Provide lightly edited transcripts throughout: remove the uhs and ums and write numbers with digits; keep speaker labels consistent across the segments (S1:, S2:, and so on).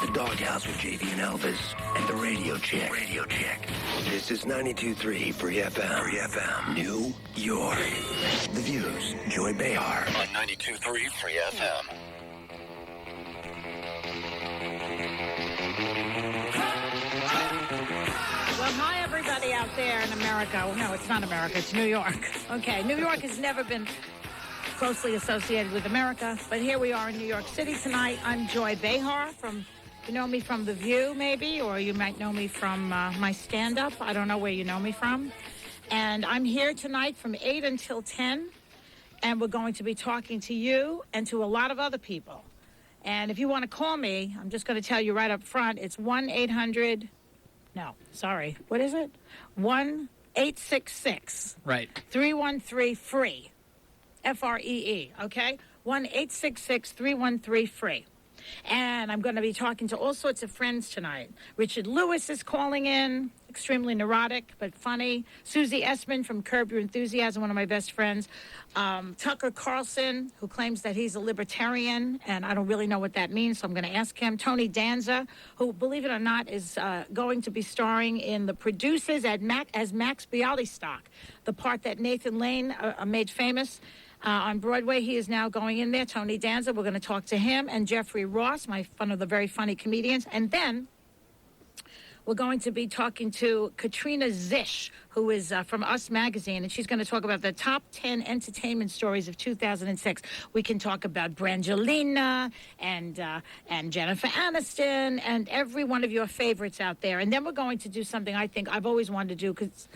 S1: The Doghouse with JV and Elvis and the Radio Chick. This is 92.3 Free FM. New York. The Views. Joy Behar on 92.3 Free FM.
S2: Well, hi, everybody out there in America. Well, no, it's not America. It's New York. Okay, New York has never been closely associated with America, but here we are in New York City tonight. I'm Joy Behar you know me from The View, maybe, or you might know me from my stand-up. I don't know where you know me from. And I'm here tonight from 8 until 10, and we're going to be talking to you and to a lot of other people. And if you want to call me, I'm just going to tell you right up front, it's 1-800... No, sorry. What is it? 1-866.
S3: Right.
S2: 313-FREE. F-R-E-E, okay? 1-866-313-FREE. And I'm going to be talking to all sorts of friends tonight. Richard Lewis is calling in, extremely neurotic but funny. Susie Essman from Curb Your Enthusiasm, one of my best friends. Tucker Carlson, who claims that he's a libertarian, and I don't really know what that means, so I'm going to ask him. Tony Danza, who, believe it or not, is going to be starring in The Producers as Max Bialystock, the part that Nathan Lane made famous. On Broadway, he is now going in there. Tony Danza, we're going to talk to him, and Jeffrey Ross, one of the very funny comedians. And then we're going to be talking to Katrina Zish, who is from Us Magazine, and she's going to talk about the top 10 entertainment stories of 2006. We can talk about Brangelina and Jennifer Aniston and every one of your favorites out there. And then we're going to do something I think I've always wanted to do, because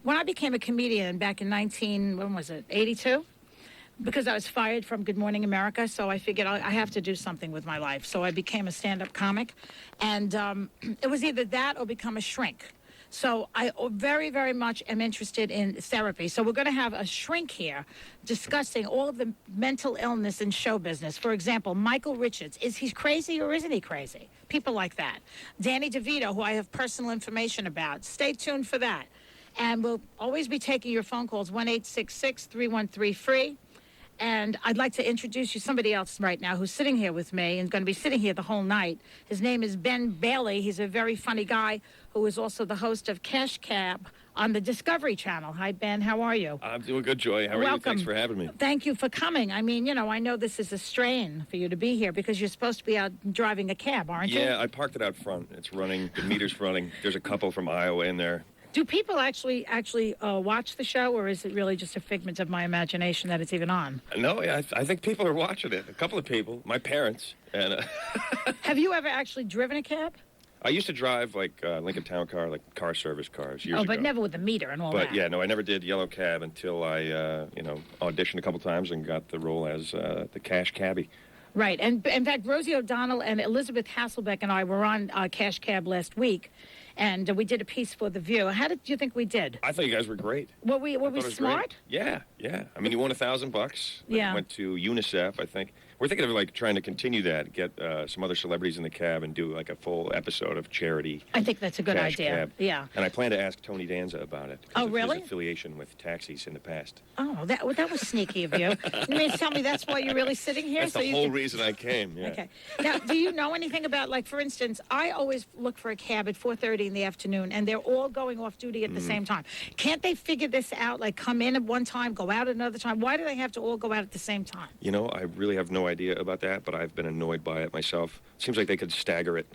S2: when I became a comedian back in 82? Because I was fired from Good Morning America, so I figured I have to do something with my life. So I became a stand-up comic, and it was either that or become a shrink. So I very, very much am interested in therapy. So we're going to have a shrink here discussing all of the mental illness in show business. For example, Michael Richards. Is he crazy or isn't he crazy? People like that. Danny DeVito, who I have personal information about. Stay tuned for that. And we'll always be taking your phone calls, 1-866-313-FREE. And I'd like to introduce you to somebody else right now who's sitting here with me and going to be sitting here the whole night. His name is Ben Bailey. He's a very funny guy who is also the host of Cash Cab on the Discovery Channel. Hi, Ben. How are you?
S4: I'm doing good, Joy. How are you? Thanks for having me.
S2: Thank you for coming. I mean, I know this is a strain for you to be here because you're supposed to be out driving a cab, aren't you?
S4: Yeah, I parked it out front. It's running. The meter's running. There's a couple from Iowa in there.
S2: Do people actually watch the show, or is it really just a figment of my imagination that it's even on?
S4: No, I think people are watching it. A couple of people. My parents. And
S2: Have you ever actually driven a cab?
S4: I used to drive, Lincoln Town Car, like car service cars years ago.
S2: Oh, but never with the meter and all that.
S4: But, yeah, no, I never did yellow cab until I, auditioned a couple times and got the role as the cash cabbie.
S2: Right. And, in fact, Rosie O'Donnell and Elizabeth Hasselbeck and I were on Cash Cab last week, and we did a piece for The View. How did you think we did?
S4: I thought you guys were great.
S2: Were we smart?
S4: Great. Yeah. I mean, you won $1,000.
S2: Yeah.
S4: Went to UNICEF, I think. We're thinking of, trying to continue that, get some other celebrities in the cab and do, a full episode of charity.
S2: I think that's a good idea.
S4: Cab.
S2: Yeah.
S4: And I plan to ask Tony Danza about it.
S2: Oh, really?
S4: His affiliation with taxis in the past.
S2: Oh, that was sneaky of you. You mean to tell me that's why you're really sitting here?
S4: That's the whole reason I came, yeah.
S2: Okay. Now, do you know anything about, for instance, I always look for a cab at 4:30 in the afternoon, and they're all going off duty at the same time. Can't they figure this out, come in at one time, go out at another time? Why do they have to all go out at the same time?
S4: I really have no idea about that, but I've been annoyed by it myself. Seems like they could stagger it.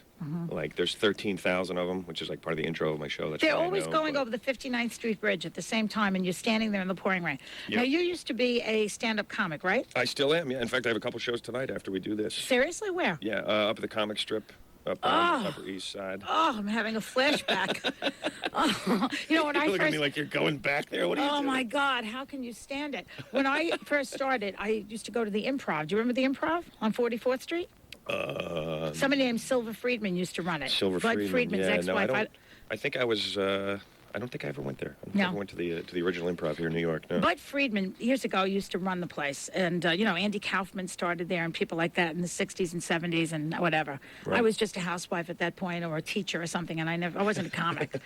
S4: There's 13,000 of them, which is part of the intro of my show.
S2: They're always going over the 59th Street Bridge at the same time, and you're standing there in the pouring rain. Yep. Now, you used to be a stand-up comic, right?
S4: I still am, yeah. In fact, I have a couple shows tonight after we do this.
S2: Seriously? Where?
S4: Yeah, up at the comic strip. Up on the Upper East Side.
S2: Oh, I'm having a flashback. When I
S4: look at me like you're going back there. What are you doing?
S2: Oh, my God. How can you stand it? When I first started, I used to go to the Improv. Do you remember the Improv on 44th Street? Somebody named Silver Friedman used to run it.
S4: Silver
S2: Bud
S4: Friedman.
S2: Friedman's ex-wife.
S4: No, I think I was... I don't think I ever went there. I don't think I went to the original Improv here in New York. No.
S2: Bud Friedman, years ago, used to run the place. And, Andy Kaufman started there and people like that in the 60s and 70s and whatever. Right. I was just a housewife at that point or a teacher or something, and I wasn't a comic.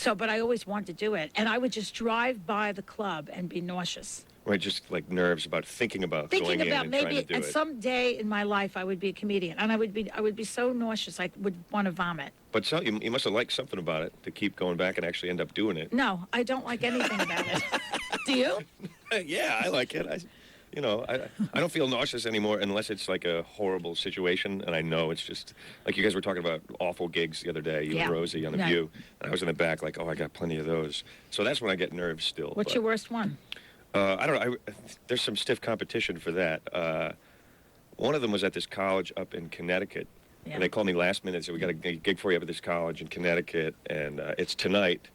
S2: But I always wanted to do it. And I would just drive by the club and be nauseous.
S4: Right, just like nerves about thinking about going in and trying
S2: maybe
S4: to do
S2: at
S4: it.
S2: some day in my life I would be a comedian, and I would be so nauseous I would want to vomit.
S4: But so you must have liked something about it to keep going back and actually end up doing it.
S2: No, I don't like anything about it. Do you?
S4: Yeah, I like it. I don't feel nauseous anymore unless it's like a horrible situation, and I know it's just like you guys were talking about awful gigs the other day, you and Rosie on The View, and I was in the back like, oh, I got plenty of those. So that's when I get nerves still.
S2: What's your worst one?
S4: I don't know. There's some stiff competition for that. One of them was at this college up in Connecticut. Yeah. And they called me last minute and said, we got a gig for you up at this college in Connecticut, and it's tonight.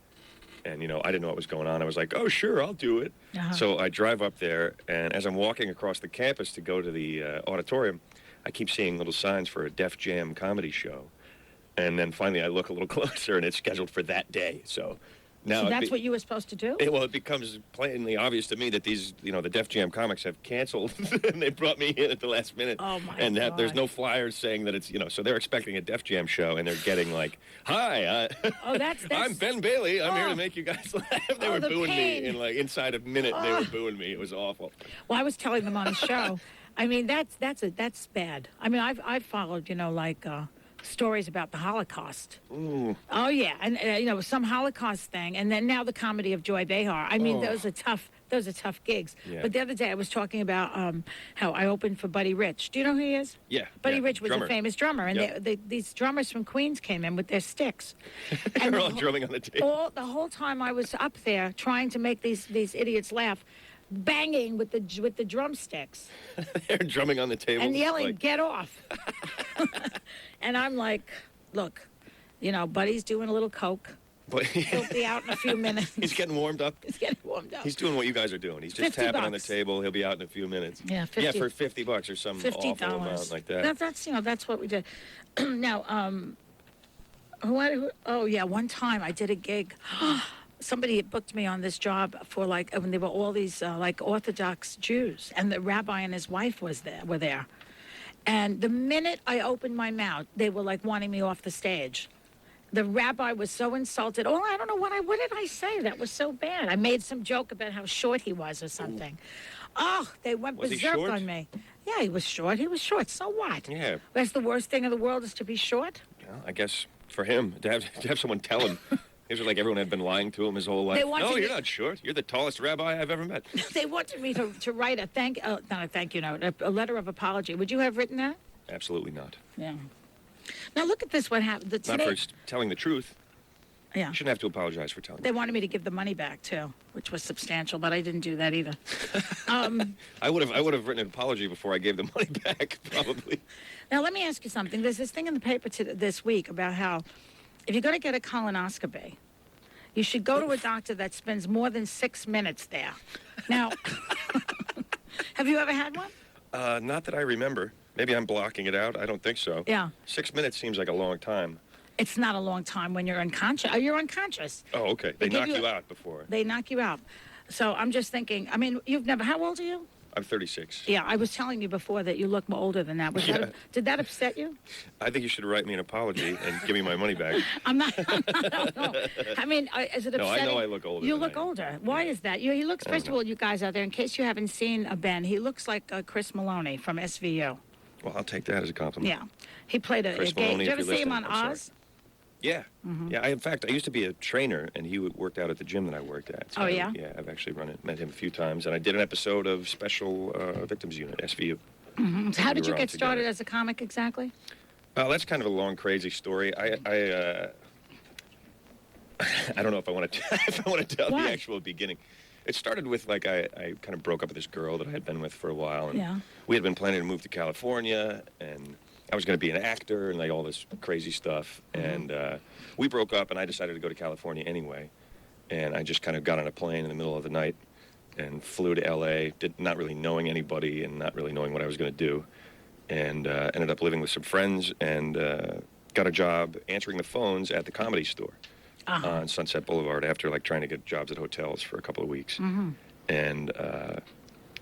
S4: And, I didn't know what was going on. I was like, oh, sure, I'll do it. Uh-huh. So I drive up there, and as I'm walking across the campus to go to the auditorium, I keep seeing little signs for a Def Jam comedy show. And then finally I look a little closer, and it's scheduled for that day. So now
S2: that's what you were supposed to do?
S4: It becomes plainly obvious to me that these, the Def Jam comics have canceled, and they brought me in at the last minute.
S2: Oh, my
S4: And
S2: God.
S4: there's no flyers saying that it's, so they're expecting a Def Jam show, and they're getting like, hi, I'm Ben Bailey. I'm here to make you guys laugh. They were booing me in like inside a minute. They were booing me. It was awful.
S2: Well, I was telling them on the show. I mean, that's bad. I mean, I've followed, stories about the Holocaust.
S4: Ooh.
S2: Oh yeah, and some Holocaust thing, and then now the comedy of Joy Behar. I mean, those are tough gigs.
S4: Yeah.
S2: But the other day I was talking about how I opened for Buddy Rich. Do you know who he is?
S4: Yeah.
S2: Buddy Rich was
S4: drummer.
S2: a famous drummer, and
S4: Yep.
S2: these drummers from Queens came in with their sticks.
S4: They're all drumming on the table.
S2: The whole time I was up there trying to make these idiots laugh, banging with the drumsticks.
S4: They're drumming on the table.
S2: And yelling, get off. And I'm like, look, Buddy's doing a little coke. He'll be out in a few minutes.
S4: He's getting warmed up. He's doing what you guys are doing. He's just tapping on the table. He'll be out in a few minutes.
S2: Yeah, 50,
S4: for $50 or some awful amount like that.
S2: That's what we did. Now, one time I did a gig. Somebody booked me on this job for when there were all these Orthodox Jews, and the rabbi and his wife were there. And the minute I opened my mouth, they were wanting me off the stage. The rabbi was so insulted. Oh, I don't know what did I say? That was so bad. I made some joke about how short he was or something. Ooh. Oh, they went berserk on me. Yeah, he was short. So what?
S4: Yeah.
S2: That's the worst thing in the world is to be short?
S4: Well, I guess for him, to have someone tell him. It was like everyone had been lying to him his whole life. No, you're not short. You're the tallest rabbi I've ever met.
S2: They wanted me to write not a thank you note, a letter of apology. Would you have written that?
S4: Absolutely not.
S2: Yeah. Now look at this. What happened?
S4: Not for telling the truth.
S2: Yeah.
S4: You shouldn't have to apologize for telling.
S2: They wanted me to give the money back too, which was substantial, but I didn't do that either.
S4: I would have written an apology before I gave the money back, probably.
S2: Now let me ask you something. There's this thing in the paper this week about how if you're going to get a colonoscopy, you should go to a doctor that spends more than 6 minutes there. Now, have you ever had one?
S4: Not that I remember. Maybe I'm blocking it out. I don't think so.
S2: Yeah.
S4: 6 minutes seems like a long time.
S2: It's not a long time when you're unconscious. You're unconscious.
S4: Oh, okay. They knock you out before.
S2: They knock you out. So I'm just thinking, I mean, how old are you?
S4: I'm 36.
S2: Yeah, I was telling you before that you look more older than that. Did that upset you?
S4: I think you should write me an apology and give me my money back.
S2: I'm not. No. I mean, is it upsetting?
S4: No, I know I look older.
S2: You look older. Why is that? He looks. First of all, you guys out there, in case you haven't seen Ben, he looks like Chris Maloney from SVU.
S4: Well, I'll take that as a compliment.
S2: Yeah, he played a game. Did you ever see him on Oz?
S4: Yeah. Mm-hmm. Yeah. In fact, I used to be a trainer, and he worked out at the gym that I worked at. So
S2: yeah?
S4: Yeah, I've actually met him a few times, and I did an episode of Special Victims Unit, SVU.
S2: Mm-hmm. So how did you get started as a comic exactly?
S4: Well, that's kind of a long, crazy story. I don't know if I want to tell the actual beginning. It started with, I kind of broke up with this girl that I had been with for a while, and we had been planning to move to California, and I was going to be an actor and all this crazy stuff. Mm-hmm. And we broke up, and I decided to go to California anyway. And I just kind of got on a plane in the middle of the night and flew to L.A., not really knowing anybody and not really knowing what I was going to do. And ended up living with some friends and got a job answering the phones at the Comedy Store on Sunset Boulevard after trying to get jobs at hotels for a couple of weeks. Mm-hmm. And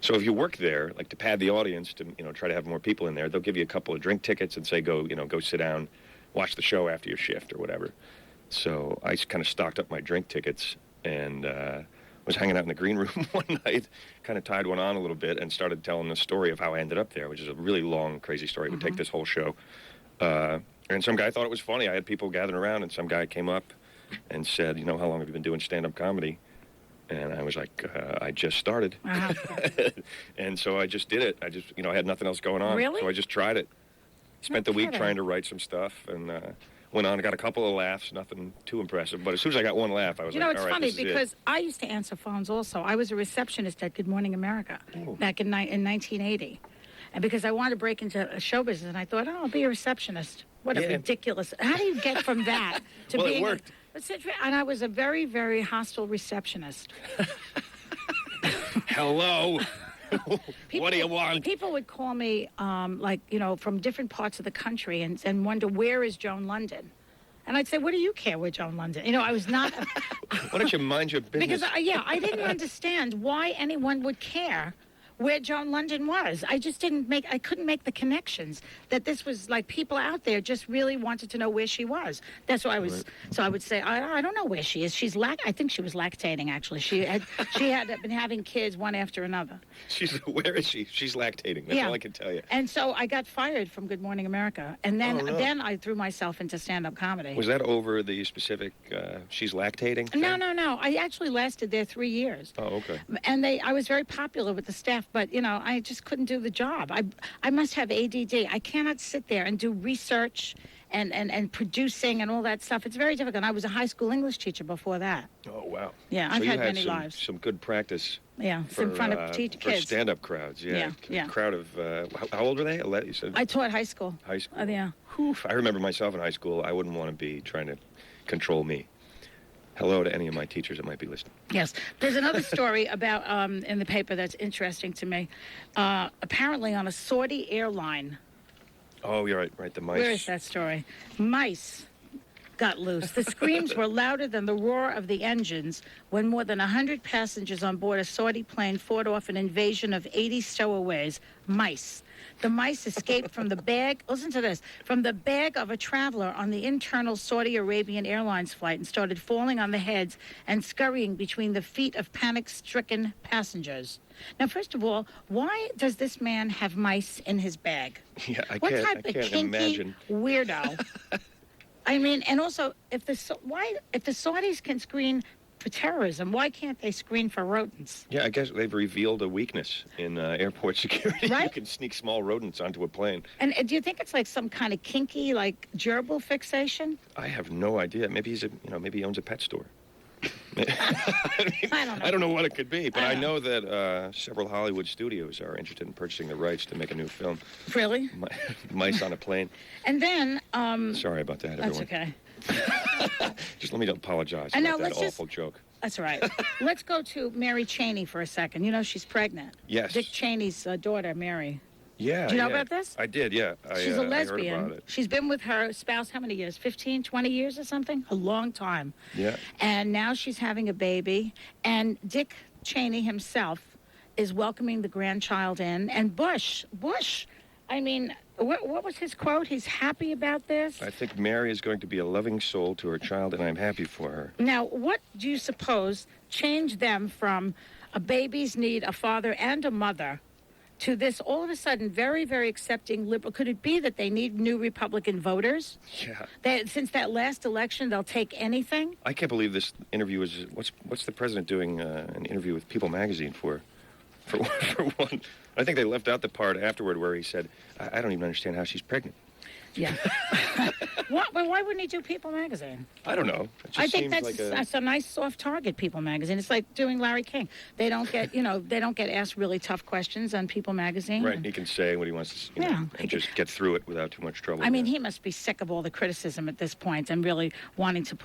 S4: so if you work there, to pad the audience to, try to have more people in there, they'll give you a couple of drink tickets and say, go sit down, watch the show after your shift or whatever. So I kind of stocked up my drink tickets and was hanging out in the green room one night, kind of tied one on a little bit, and started telling the story of how I ended up there, which is a really long, crazy story. It would take this whole show. And some guy thought it was funny. I had people gathering around, and some guy came up and said, how long have you been doing stand-up comedy? And I was like, I just started. And so I just did it. I had nothing else going on.
S2: Really?
S4: So I just tried it. Spent the week trying to write some stuff, and went on. I got a couple of laughs, nothing too impressive. But as soon as I got one laugh, I was like, all right,
S2: it's funny because I used to answer phones also. I was a receptionist at Good Morning America back in 1980. And because I wanted to break into show business, and I thought, I'll be a receptionist. What a ridiculous... How do you get from that to
S4: well,
S2: being...
S4: it worked.
S2: And I was a very, very hostile receptionist.
S4: Hello. What do you want?
S2: People would call me, from different parts of the country and wonder, where is Joan London? And I'd say, what do you care where Joan London? I was not...
S4: Why don't you mind your business?
S2: Because, I didn't understand why anyone would care where Joan London was. I couldn't make the connections that this was like people out there just really wanted to know where she was. That's why so I would say, I don't know where she is. I think she was lactating, actually. She had been having kids one after another.
S4: Where is she? She's lactating. That's all I can tell you.
S2: And so I got fired from Good Morning America. And then I threw myself into stand-up comedy.
S4: Was that over the specific, she's lactating thing?
S2: No. I actually lasted there 3 years.
S4: Oh, okay.
S2: And I was very popular with the staff, but, I just couldn't do the job. I must have ADD. I cannot sit there and do research and producing and all that stuff. It's very difficult. And I was a high school English teacher before that.
S4: Oh, wow.
S2: Yeah, I've had many lives.
S4: Some good practice.
S2: Yeah, in front of kids.
S4: For stand-up crowds, yeah. Crowd of, how old were they? You said?
S2: I taught high school.
S4: High school?
S2: Yeah.
S4: Whew, I remember myself in high school. I wouldn't want to be trying to control me. Hello to any of my teachers that might be listening.
S2: Yes. There's another story about in the paper that's interesting to me. Apparently on a Saudi airline.
S4: Oh, you're right, the mice.
S2: Where is that story? Mice got loose. The screams were louder than the roar of the engines when more than 100 passengers on board a Saudi plane fought off an invasion of 80 stowaways. Mice. The mice escaped from the bag, listen to this, from the bag of a traveler on the internal Saudi Arabian Airlines flight and started falling on the heads and scurrying between the feet of panic-stricken passengers. Now, first of all, why does this man have mice in his bag?
S4: Yeah, I
S2: what
S4: can't
S2: type of kinky
S4: imagine.
S2: Weirdo? I mean, and also, if the Saudis can screen for terrorism, why can't they screen for rodents?
S4: Yeah, I guess they've revealed a weakness in airport security.
S2: Right?
S4: You can sneak small rodents onto a plane.
S2: And do you think it's like some kind of kinky, like gerbil fixation?
S4: I have no idea. Maybe maybe he owns a pet store.
S2: I don't know.
S4: I don't know what it could be, but I know that several Hollywood studios are interested in purchasing the rights to make a new film.
S2: Really?
S4: Mice on a plane.
S2: And then...
S4: Sorry about that, everyone.
S2: That's okay.
S4: Just let me apologize
S2: and
S4: about that awful joke.
S2: That's all right. Let's go to Mary Cheney for a second. She's pregnant.
S4: Yes.
S2: Dick Cheney's daughter, Mary.
S4: Yeah.
S2: Do you know about this?
S4: I did, yeah.
S2: She's a lesbian.
S4: I heard about it.
S2: She's been with her spouse how many years? 15, 20 years or something? A long time.
S4: Yeah.
S2: And now she's having a baby. And Dick Cheney himself is welcoming the grandchild in. And Bush, I mean, what was his quote? He's happy about this?
S4: I think Mary is going to be a loving soul to her child, and I'm happy for her.
S2: Now, what do you suppose changed them from a babies need a father and a mother to this all of a sudden very, very accepting liberal? Could it be that they need new Republican voters?
S4: Yeah.
S2: Since that last election, they'll take anything?
S4: I can't believe this interview is... What's the president doing an interview with People magazine for one? I think they left out the part afterward where he said, I don't even understand how she's pregnant.
S2: Yeah. Why wouldn't he do People magazine?
S4: I don't know.
S2: I think that's a nice soft target, People magazine. It's like doing Larry King. They don't get asked really tough questions on People magazine.
S4: Right. He can say what he wants to, and just get through it without too much trouble.
S2: I mean, he must be sick of all the criticism at this point and really wanting to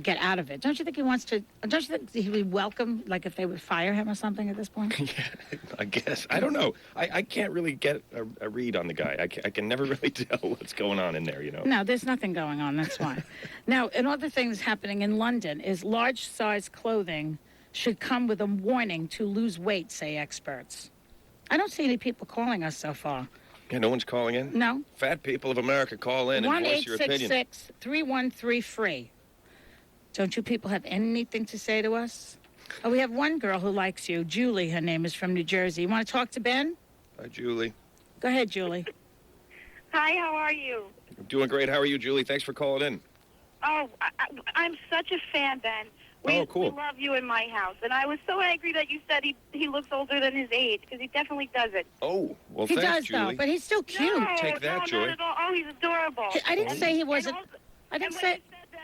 S2: get out of it. Don't you think he wants to? Don't you think he'd be welcome, like if they would fire him or something at this point?
S4: Yeah, I guess. I don't know. I can't really get a read on the guy. I can never really tell what's going on in there,
S2: No, there's nothing going on, that's why. Now, another thing that's happening in London is large-size clothing should come with a warning to lose weight, say experts. I don't see any people calling us so far.
S4: Yeah, no one's calling in?
S2: No.
S4: Fat people of America, call in and voice your opinion.
S2: 1-866-313-FREE. Don't you people have anything to say to us? Oh, we have one girl who likes you. Julie, her name is, from New Jersey. You want to talk to Ben?
S4: Hi, Julie.
S2: Go ahead, Julie.
S3: Hi, how are you?
S4: I'm doing great. How are you, Julie? Thanks for calling in.
S3: Oh, I'm such a fan, Ben.
S4: Oh, cool.
S3: We love you in my house. And I was so angry that you said he looks older than his age, because he definitely doesn't.
S4: Oh, well,
S2: he
S4: thanks,
S2: does,
S4: Julie.
S2: though, but he's still cute.
S3: No,
S4: Take that,
S3: no,
S4: Joy.
S3: not at all. Oh, he's adorable.
S2: I didn't say he wasn't.
S3: Also,
S2: I didn't
S3: and
S2: say.
S3: when you said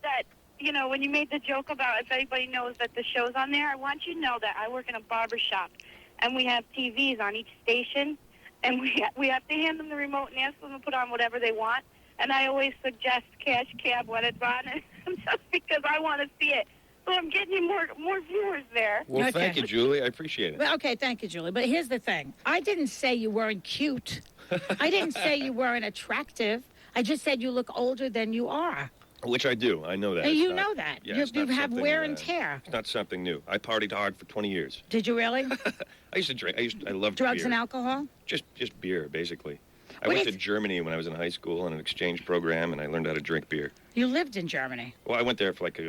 S3: that, you know, when you made the joke about if anybody knows that the show's on there, I want you to know that I work in a barber shop, and we have TVs on each station, and we have to hand them the remote and ask them to put on whatever they want. And I always suggest Cash Cab when it's on, just because I want to see it. So I'm getting you more viewers there.
S4: Well,
S2: Okay.
S4: thank you, Julie. I appreciate it.
S2: Well, okay, thank you, Julie. But here's the thing. I didn't say you weren't cute. I didn't say you weren't attractive. I just said you look older than you are.
S4: Which I do. I know that.
S2: You
S4: It's
S2: know
S4: not-
S2: that.
S4: Yeah,
S2: You
S4: it's not
S2: have
S4: something,
S2: wear and tear.
S4: It's not something new. I partied hard for 20 years.
S2: Did you really?
S4: I used to drink. I loved
S2: Drugs
S4: beer.
S2: and alcohol?
S4: Just beer, basically. I
S2: What
S4: went
S2: if-
S4: to Germany when I was in high school on an exchange program, and I learned how to drink beer.
S2: You lived in Germany.
S4: Well, I went there for like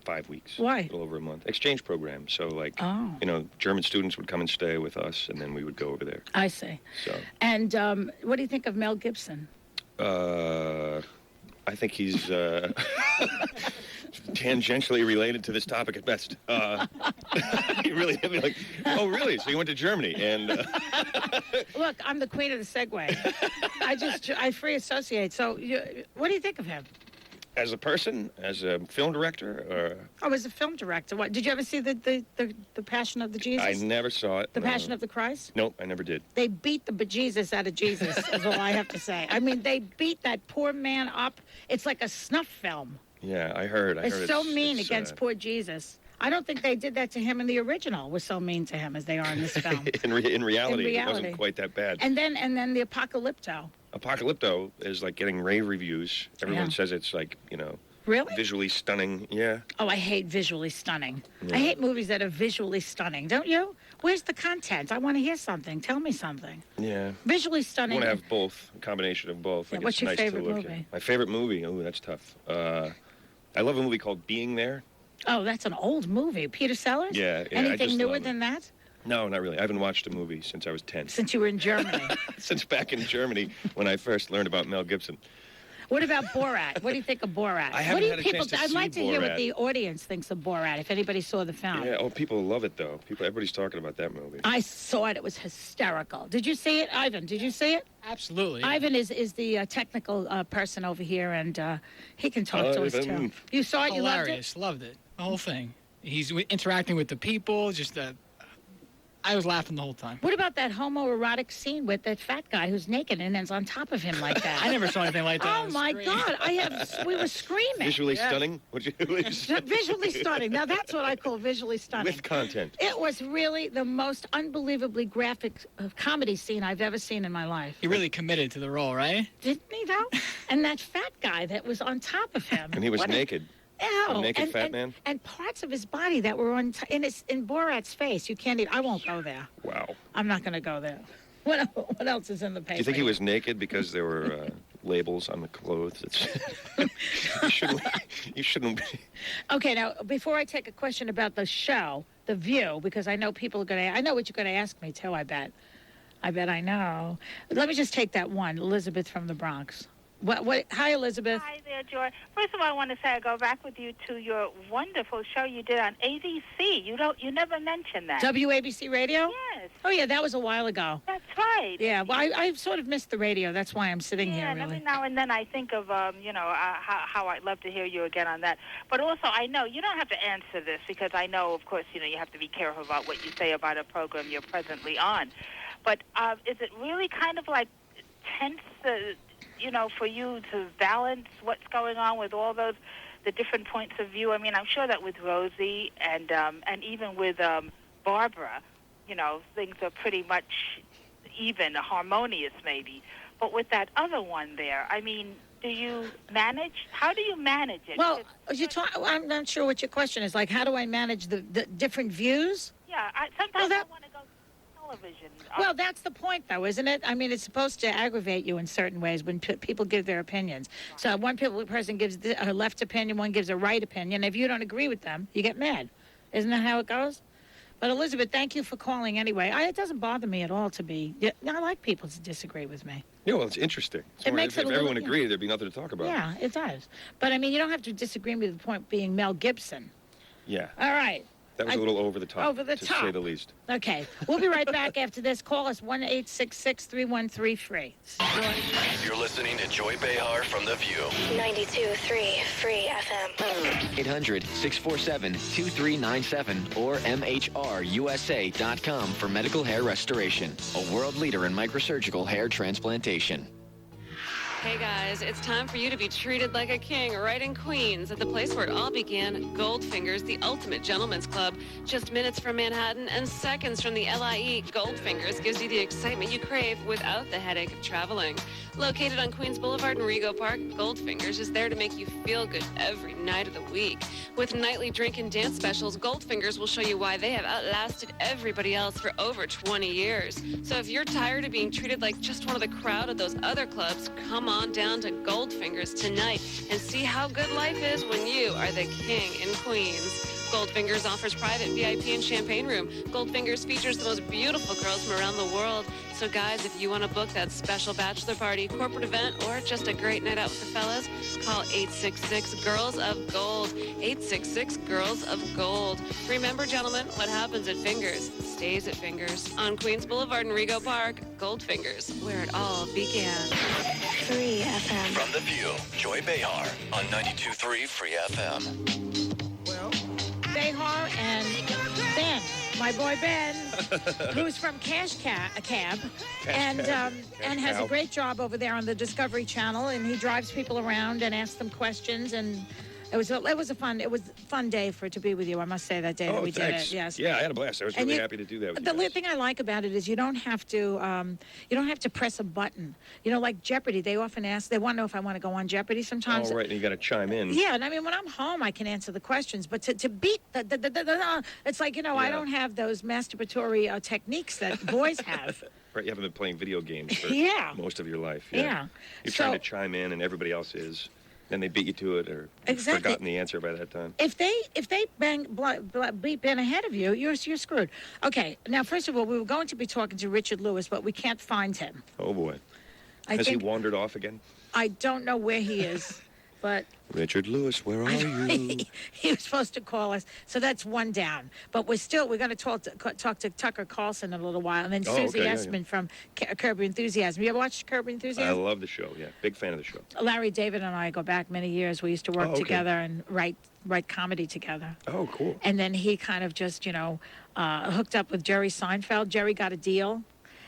S4: 5 weeks.
S2: Why?
S4: A little over a month. Exchange program. So, like,
S2: Oh.
S4: you know, German students would come and stay with us, and then we would go over there.
S2: I see.
S4: So,
S2: And what do you think of Mel Gibson?
S4: I think he's tangentially related to this topic at best. You really hit me like, oh, really? So you went to Germany, and
S2: Look, I'm the queen of the segue. I free associate. So what do you think of him?
S4: as a person, as a film director, or
S2: Oh, as a film director. What, did you ever see the Passion of the Jesus?
S4: I never saw it.
S2: The
S4: no.
S2: Passion of the Christ?
S4: Nope, I never did.
S2: They beat the bejesus out of Jesus, is all I have to say. I mean, they beat that poor man up. It's like a snuff film.
S4: Yeah, I heard.
S2: It's so mean against poor Jesus. I don't think they did that to him in the original, was so mean to him as they are in this film.
S4: in reality, it wasn't quite that bad.
S2: And then the Apocalypto.
S4: Apocalypto is like getting rave reviews. Everyone
S2: Yeah.
S4: says it's like, you know,
S2: Really?
S4: visually stunning. Yeah.
S2: Oh, I hate visually stunning.
S4: Yeah.
S2: I hate movies that are visually stunning. Don't you? Where's the content? I want to hear something. Tell me something.
S4: Yeah.
S2: Visually
S4: I
S2: stunning.
S4: want to have both, a combination of both.
S2: Yeah,
S4: Like,
S2: what's
S4: it's
S2: your
S4: nice
S2: favorite
S4: to look
S2: movie?
S4: At. My favorite movie? Oh, that's tough. I love a movie called Being There.
S2: Oh, that's an old movie. Peter Sellers?
S4: Yeah, I
S2: Anything
S4: just
S2: newer
S4: love it.
S2: than that?
S4: No, not really. I haven't watched a movie since I was 10.
S2: Since you were in Germany.
S4: Since back in Germany when I first learned about Mel Gibson.
S2: What about Borat? What do you think of Borat?
S4: I haven't
S2: what do you
S4: had a
S2: people?
S4: chance to
S2: I'd
S4: see
S2: like to hear what
S4: Borat.
S2: the audience thinks of Borat. If anybody saw the film,
S4: Yeah, oh, people love it, though. Everybody's talking about that movie.
S2: I saw it. It was hysterical. Did you see it, Ivan? Did you see it?
S5: Absolutely.
S2: Ivan is the technical person over here, and he can talk to us too.
S4: Ivan.
S2: You saw it. You loved it.
S5: Hilarious. Loved it. The whole thing. He's interacting with the people. Just I was laughing the whole time.
S2: What about that homoerotic scene with that fat guy who's naked and then's on top of him like that?
S5: I never saw anything like that.
S2: Oh
S5: It was
S2: my
S5: great.
S2: God! We were screaming.
S4: Visually stunning? Would you
S2: Visually stunning. Now that's what I call visually stunning.
S4: With content.
S2: It was really the most unbelievably graphic comedy scene I've ever seen in my life.
S5: He really committed to the role, right?
S2: Didn't he though? And that fat guy that was on top of him.
S4: And he was
S2: What a-
S4: naked.
S2: Ew.
S4: A naked
S2: and,
S4: fat
S2: and,
S4: man?
S2: And parts of his body that were in Borat's face. You can't even. I won't go there.
S4: Wow.
S2: I'm not going to go there. What else is in the paper?
S4: Do you think he was naked because there were labels on the clothes? You shouldn't be.
S2: Okay, now, before I take a question about the show, The View, because I know people are going to... I know what you're going to ask me, too, I bet. I know. Let me just take that one, Elizabeth from the Bronx. What? Hi, Elizabeth.
S3: Hi there, Joy. First of all, I want to say I go back with you to your wonderful show you did on ABC. You never mentioned that.
S2: WABC Radio?
S3: Yes,
S2: Oh, yeah, that was a while ago.
S3: that's right.
S2: Yeah, well, I sort of missed the radio. That's why I'm sitting
S3: Yeah,
S2: here,
S3: and
S2: really.
S3: every now and then I think of, how I'd love to hear you again on that. But also, I know you don't have to answer this because I know, of course, you have to be careful about what you say about a program you're presently on. But is it really kind of like tense, for you to balance what's going on with all the different points of view? I mean, I'm sure that with Rosie and even with Barbara, things are pretty much even, harmonious maybe. But with that other one there, I mean, do you manage? How do you manage it?
S2: Well, I'm not sure what your question is. Like, how do I manage the different views?
S3: Yeah, sometimes I want to go to television.
S2: Well, that's the point, though, isn't it? I mean, it's supposed to aggravate you in certain ways when people give their opinions. So one person gives a left opinion, one gives a right opinion. If you don't agree with them, you get mad. Isn't that how it goes? But Elizabeth, thank you for calling anyway. It doesn't bother me at all to be. I like people to disagree with me.
S4: Yeah, well, it's interesting.
S2: It makes
S4: if everyone agreed, there'd be nothing to talk about.
S2: Yeah, it does. But I mean, you don't have to disagree with me to the point being Mel Gibson.
S4: Yeah.
S2: All right.
S4: That was a little over the top.
S2: Over the top.
S4: To say the least.
S2: Okay. We'll be right back after this. Call us 1-866-313-FREE.
S1: You're listening to Joy Behar from The View.
S6: 92.3 Free FM.
S7: 800-647-2397 or MHRUSA.com for medical hair restoration. A world leader in microsurgical hair transplantation.
S8: Hey guys, it's time for you to be treated like a king right in Queens at the place where it all began, Goldfingers, the ultimate gentleman's club. Just minutes from Manhattan and seconds from the LIE, Goldfingers gives you the excitement you crave without the headache of traveling. Located on Queens Boulevard in Rego Park, Goldfingers is there to make you feel good every night of the week. With nightly drink and dance specials, Goldfingers will show you why they have outlasted everybody else for over 20 years. So if you're tired of being treated like just one of the crowd at those other clubs, come on down to Goldfingers tonight and see how good life is when you are the king in Queens. Goldfingers offers private VIP and champagne room. Goldfingers features the most beautiful girls from around the world. So guys, if you want to book that special bachelor party, corporate event, or just a great night out with the fellas, call 866-GIRLS-OF-GOLD. 866-GIRLS-OF-GOLD. Remember, gentlemen, what happens at Fingers stays at Fingers. On Queens Boulevard in Rego Park, Goldfingers, where it all began.
S6: Free FM.
S1: From The View, Joy Behar on 92.3 Free FM.
S2: Behar and Ben, my boy Ben, who's from Cash Cab, and has a great job over there on the Discovery Channel, and he drives people around and asks them questions, and it was a fun day to be with you. I must say that day that we did it. Yes.
S4: Yeah, I had a blast. I was really happy to do that with you.
S2: The thing I like about it is you don't have to press a button. You know, like Jeopardy, they often ask. They want to know if I want to go on Jeopardy sometimes.
S4: Oh, right, and you got to chime in.
S2: Yeah, and I mean when I'm home, I can answer the questions, but to beat it's like I don't have those masturbatory techniques that boys have.
S4: Right, you haven't been playing video games for most of your life.
S2: Yeah.
S4: You're trying to chime in, and everybody else is. Then they beat you to it, or you've forgotten the answer by that time.
S2: If they beat Ben ahead of you, you're screwed. Okay, now first of all, we were going to be talking to Richard Lewis, but we can't find him.
S4: Oh boy, has he wandered off again?
S2: I don't know where he is, but
S4: Richard Lewis, where are you?
S2: He was supposed to call us, so that's one down. But we're going to talk to Tucker Carlson in a little while, and then Susie Essman from Curb Your Enthusiasm. You ever watched Curb Your Enthusiasm?
S4: I love the show. Yeah, big fan of the show.
S2: Larry David and I go back many years. We used to work together and write comedy together.
S4: Oh, cool.
S2: And then he kind of just hooked up with Jerry Seinfeld. Jerry got a deal.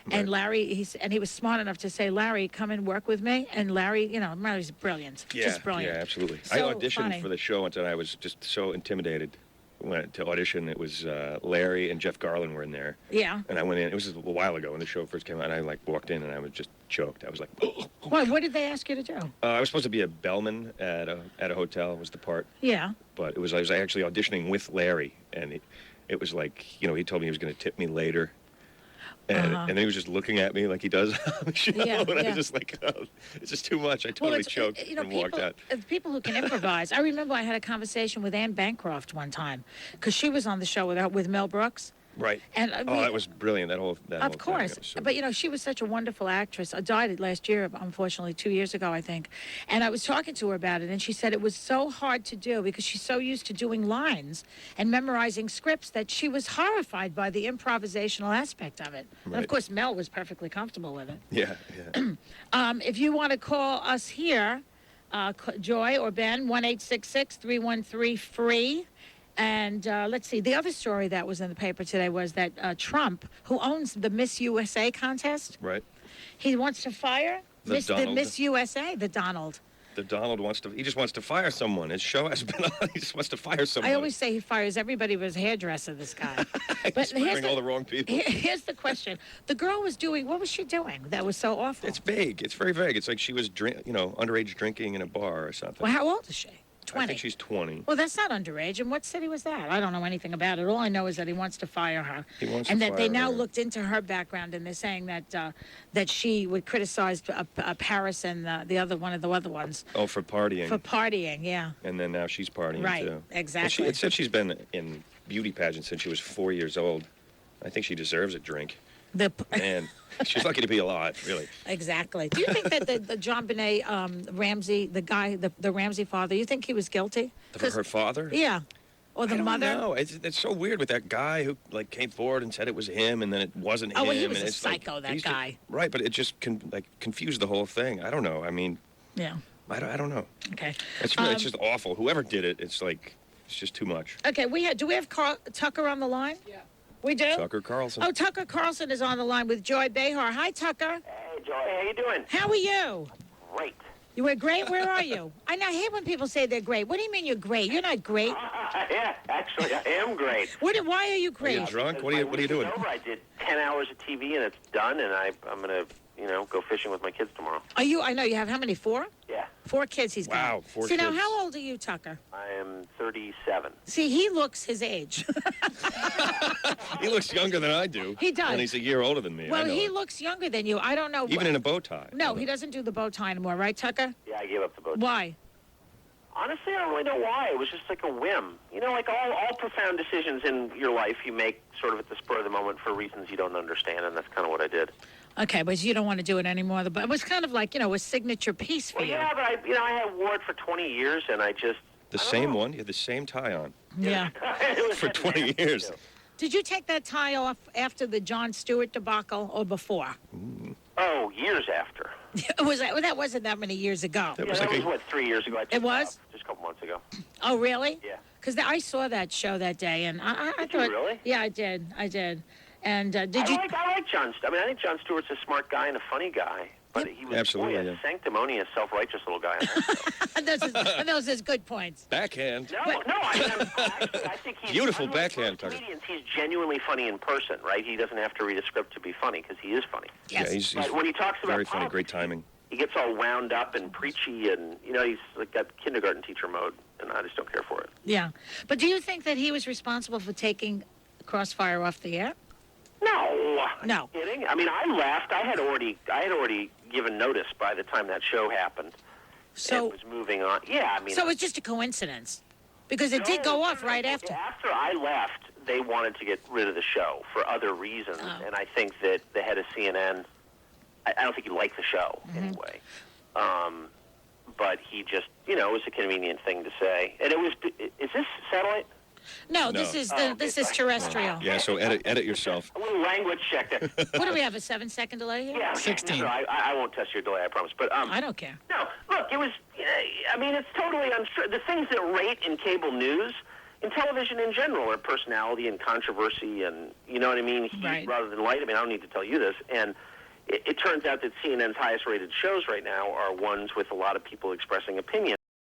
S2: Right. And Larry, he was smart enough to say, Larry, come and work with me. And Larry, Larry's brilliant. Just brilliant.
S4: Yeah, absolutely.
S2: So
S4: I auditioned for the show once, and I was just so intimidated. Went to audition. It was Larry and Jeff Garlin were in there.
S2: Yeah.
S4: And I went in. It was a while ago when the show first came out. And I walked in, and I was just choked. I was like, oh.
S2: What did they ask you to do?
S4: I was supposed to be a bellman at a hotel. Was the part.
S2: Yeah.
S4: But I was actually auditioning with Larry, and it was like he told me he was going to tip me later. And then he was just looking at me like he does on the show. And I was just like, it's just too much. I totally choked and walked out.
S2: People who can improvise. I remember I had a conversation with Anne Bancroft one time because she was on the show with Mel Brooks.
S4: Right. And that was brilliant. That whole
S2: of course.
S4: So
S2: but she was such a wonderful actress. I died last year, unfortunately, 2 years ago, I think. And I was talking to her about it, and she said it was so hard to do because she's so used to doing lines and memorizing scripts that she was horrified by the improvisational aspect of it. Right. And of course, Mel was perfectly comfortable with it.
S4: Yeah.
S2: If you want to call us here, Joy or Ben, 1-866-313-FREE. And let's see, the other story that was in the paper today was that Trump, who owns the Miss USA contest,
S4: right?
S2: He wants to fire the Miss USA, the Donald.
S4: The Donald he just wants to fire someone. His show has been on. He just wants to fire someone.
S2: I always say he fires everybody but his hairdresser, this guy.
S4: But he's firing all the wrong people.
S2: Here's the question. The girl was what was she doing that was so awful?
S4: It's vague. It's very vague. It's like she was underage drinking in a bar or something.
S2: Well, how old is she? 20.
S4: I think she's 20.
S2: Well, that's not underage. And what city was that? I don't know anything about it. All I know is that he wants to fire her. And that they now looked into her background, and they're saying that she would criticize Paris and one of the other ones.
S4: Oh, for partying.
S2: For partying, yeah.
S4: And then now she's partying,
S2: right,
S4: too.
S2: Exactly.
S4: It said she's been in beauty pageant since she was 4 years old. I think she deserves a drink. Man, she's lucky to be alive, really.
S2: Exactly. Do you think that the John Benet Ramsey, the guy, the Ramsey father, you think he was guilty?
S4: Her father?
S2: Yeah. Or the mother?
S4: No, it's so weird with that guy who came forward and said it was him, and then it wasn't him.
S2: Oh, well, he was
S4: and
S2: a psycho, that guy.
S4: Right, but it just confused the whole thing. I don't know. I mean,
S2: yeah.
S4: I don't know.
S2: Okay.
S4: It's really, it's just awful. Whoever did it, it's just too much.
S2: Okay, do we have Tucker on the line? Yeah. We do?
S4: Tucker Carlson.
S2: Oh, Tucker Carlson is on the line with Joy Behar. Hi, Tucker.
S9: Hey, Joy. How you doing?
S2: How are you?
S9: Great.
S2: You were great? Where are you? I hate when people say they're great. What do you mean you're great? You're not great.
S9: Yeah, actually, I am great.
S2: Why are you great?
S4: Are you drunk? What are you doing?
S9: Over. I did 10 hours of TV, and it's done, and I'm going to, go fishing with my kids tomorrow.
S2: I know you have how many? 4?
S9: Yeah.
S2: 4 kids he's got.
S4: Wow, 4
S2: See,
S4: kids.
S2: now, how old are you, Tucker?
S9: I am 37.
S2: See, he looks his age.
S4: He looks younger than I do.
S2: He does.
S4: And he's a year older than me.
S2: Well, he looks younger than you. I don't know.
S4: Even in a bow tie.
S2: No, he doesn't do the bow tie anymore, right, Tucker?
S9: Yeah, I gave up the bow tie.
S2: Why?
S9: Honestly, I don't really know why. It was just like a whim. Like all profound decisions in your life you make sort of at the spur of the moment for reasons you don't understand, and that's kind of what I did.
S2: Okay, but you don't want to do it anymore. But it was kind of like, a signature piece for you.
S9: Yeah, but I had wore it for 20 years, and I just...
S4: The same one? You had the same tie on.
S2: Yeah.
S4: For 20 years.
S2: Did you take that tie off after the Jon Stewart debacle or before?
S9: Oh, years after.
S2: That wasn't that many years ago.
S9: That was 3 years ago.
S2: It was?
S9: Just a couple months ago.
S2: Oh, really?
S9: Yeah.
S2: Because I saw that show that day, and I
S9: Did
S2: thought...
S9: you really?
S2: Yeah, I did. And did you...
S9: I like Jon Stewart. I think Jon Stewart's a smart guy and a funny guy. But he was a sanctimonious, self-righteous little guy.
S2: And those are good points.
S4: Backhand.
S9: No, I think he's...
S4: Beautiful backhand, Tucker.
S9: Comedians, he's genuinely funny in person, right? He doesn't have to read a script to be funny, because he is funny.
S2: Yes.
S4: Yeah, he's
S9: but when he talks about
S4: very funny,
S9: politics,
S4: great timing.
S9: He gets all wound up and preachy, and, he's got kindergarten teacher mode, and I just don't care for it.
S2: Yeah. But do you think that he was responsible for taking Crossfire off the air?
S9: No. Kidding? I mean, I left. I had already given notice by the time that show happened.
S2: So
S9: it was moving on. Yeah, I mean.
S2: So it was just a coincidence, because it did go off right after.
S9: After I left, they wanted to get rid of the show for other reasons, and I think that the head of CNN, I don't think he liked the show anyway. But he just, it was a convenient thing to say. And it was. Is this satellite?
S2: No, this is terrestrial.
S4: Yeah, so edit yourself.
S9: A little language check there.
S2: What do we have, a 7-second delay here?
S9: Yeah,
S5: 16.
S9: No, I won't test your delay, I promise. But
S2: I don't care.
S9: No, look, it was. I mean, it's totally untrue. The things that rate in cable news, in television in general, are personality and controversy, and you know what I mean, heat rather than light. I mean, I don't need to tell you this. And it turns out that CNN's highest rated shows right now are ones with a lot of people expressing opinion.